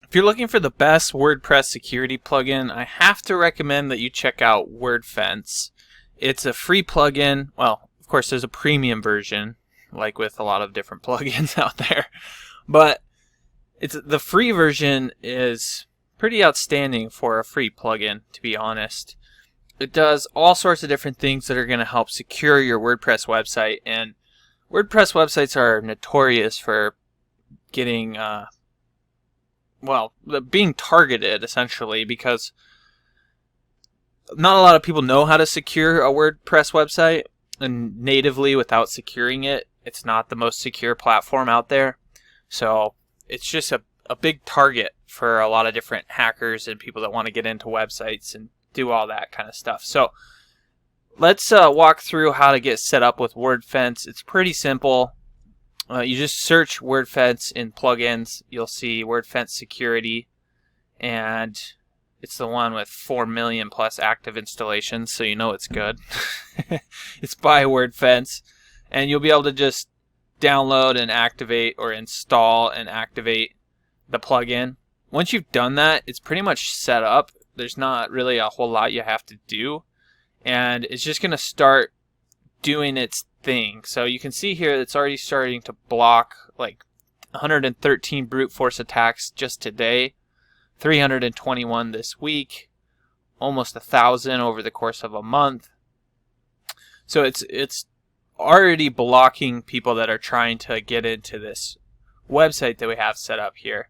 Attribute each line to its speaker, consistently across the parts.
Speaker 1: If you're looking for the best WordPress security plugin, I have to recommend that you check out WordFence. It's a free plugin. Well, of course, there's a premium version, like with a lot of different plugins out there. But the free version is pretty outstanding for a free plugin, to be honest. It does all sorts of different things that are going to help secure your WordPress website. And WordPress websites are notorious for getting being targeted, essentially, because not a lot of people know how to secure a WordPress website, and natively without securing it, it's not the most secure platform out there. So it's just a big target for a lot of different hackers and people that want to get into websites and do all that kind of stuff. So let's walk through how to get set up with WordFence. It's pretty simple. You just search WordFence in plugins. You'll see WordFence Security, and it's the one with 4 million plus active installations, so you know it's good. It's by WordFence, and you'll be able to just download and activate or install and activate the plugin. Once you've done that, it's pretty much set up. There's not really a whole lot you have to do, and it's just going to start doing its thing. So you can see here it's already starting to block like 113 brute force attacks just today, 321 this week, almost 1,000 over the course of a month. So it's already blocking people that are trying to get into this website that we have set up here.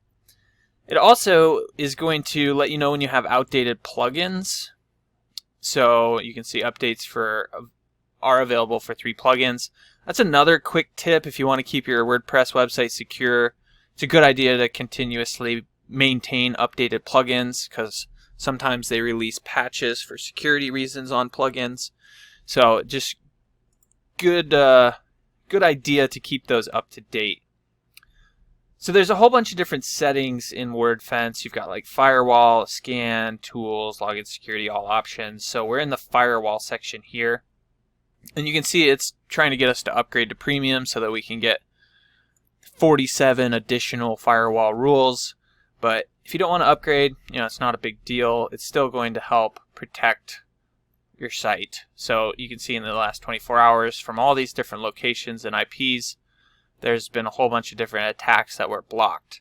Speaker 1: It also is going to let you know when you have outdated plugins. So you can see updates are available for 3 plugins. That's another quick tip if you want to keep your WordPress website secure. It's a good idea to continuously maintain updated plugins because sometimes they release patches for security reasons on plugins. So just good idea to keep those up to date. So there's a whole bunch of different settings in WordFence. You've got like firewall, scan, tools, login security, all options. So we're in the firewall section here. And you can see it's trying to get us to upgrade to premium so that we can get 47 additional firewall rules. But if you don't want to upgrade, it's not a big deal. It's still going to help protect your site. So you can see in the last 24 hours from all these different locations and IPs, there's been a whole bunch of different attacks that were blocked.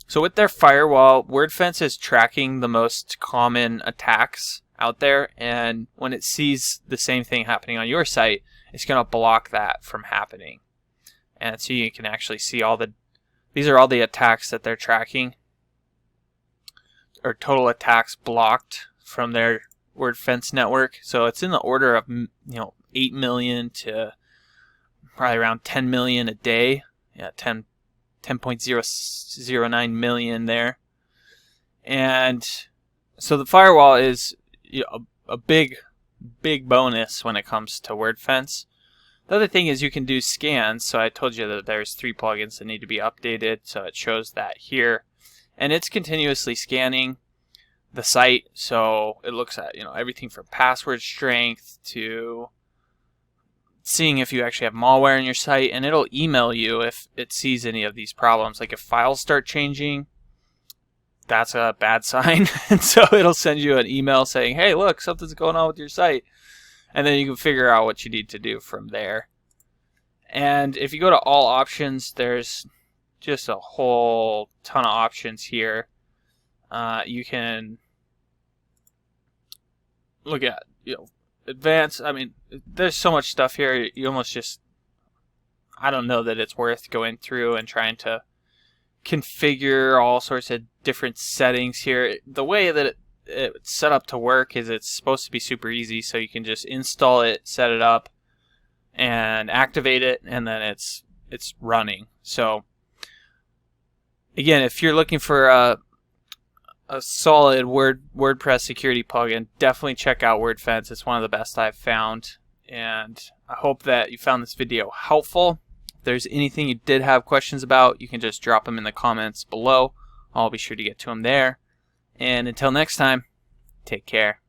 Speaker 1: So with their firewall, WordFence is tracking the most common attacks out there, and when it sees the same thing happening on your site, it's going to block that from happening. And so you can actually see these are all the attacks that they're tracking, or total attacks blocked from their WordFence network. So it's in the order of 8 million to probably around 10 million a day. Yeah, 10.009 million there. And so the firewall is a big bonus when it comes to WordFence. The other thing is you can do scans. So I told you that there's 3 plugins that need to be updated, so it shows that here. And it's continuously scanning the site, so it looks at everything from password strength to seeing if you actually have malware in your site, and it'll email you if it sees any of these problems. Like if files start changing, that's a bad sign. And so it'll send you an email saying, hey, look, something's going on with your site. And then you can figure out what you need to do from there. And if you go to all options, there's just a whole ton of options here. You can look at, advanced. I mean, there's so much stuff here. You almost just, I don't know that it's worth going through and trying to configure all sorts of different settings here. The way that it's set up to work is it's supposed to be super easy, so you can just install it, set it up, and activate it, and then it's running. So again, if you're looking for a solid WordPress security plugin, definitely check out WordFence. It's one of the best I've found, and I hope that you found this video helpful. If there's anything you did have questions about, you can just drop them in the comments below. I'll be sure to get to them there. And until next time, take care.